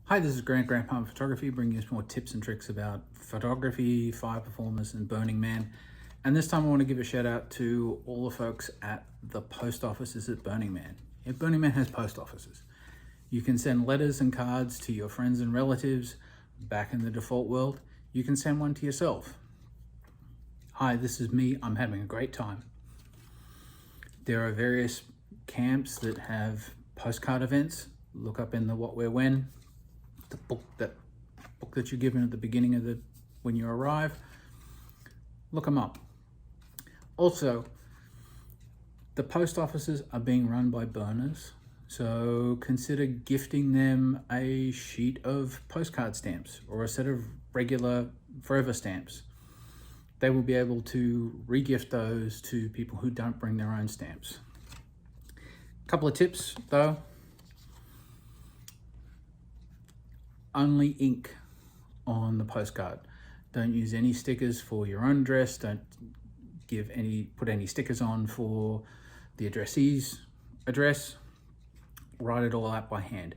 Hi, this is Grandpa Photography, bringing you some more tips and tricks about photography, fire performance, and Burning Man. And this time I want to give a shout out to all the folks at the post offices at Burning Man. Yeah, Burning Man has post offices. You can send letters and cards to your friends and relatives. Back in the default world, you can send one to yourself. Hi, this is me. I'm having a great time. There are various camps that have postcard events. Look up in the What, Where, When. The book that you're given at the beginning of when you arrive. Look them up. Also, the post offices are being run by burners, so consider gifting them a sheet of postcard stamps or a set of regular forever stamps. They will be able to re-gift those to people who don't bring their own stamps. A couple of tips though. Only ink on the postcard. Don't use any stickers for your own address. Don't put any stickers on for the addressee's address. Write it all out by hand.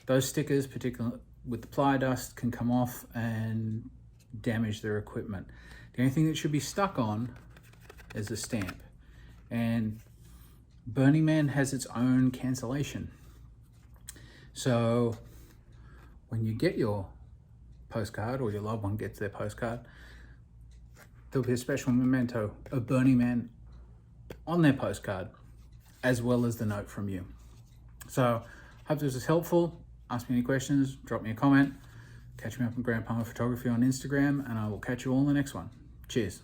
Those stickers, particularly with the ply dust, can come off and damage their equipment. The only thing that should be stuck on is a stamp. And Burning Man has its own cancellation. So when you get your postcard or your loved one gets their postcard, there'll be a special memento of Burning Man on their postcard, as well as the note from you. So hope this was helpful. Ask me any questions, drop me a comment. Catch me up on Grandpa Photography on Instagram, and I will catch you all in the next one. Cheers.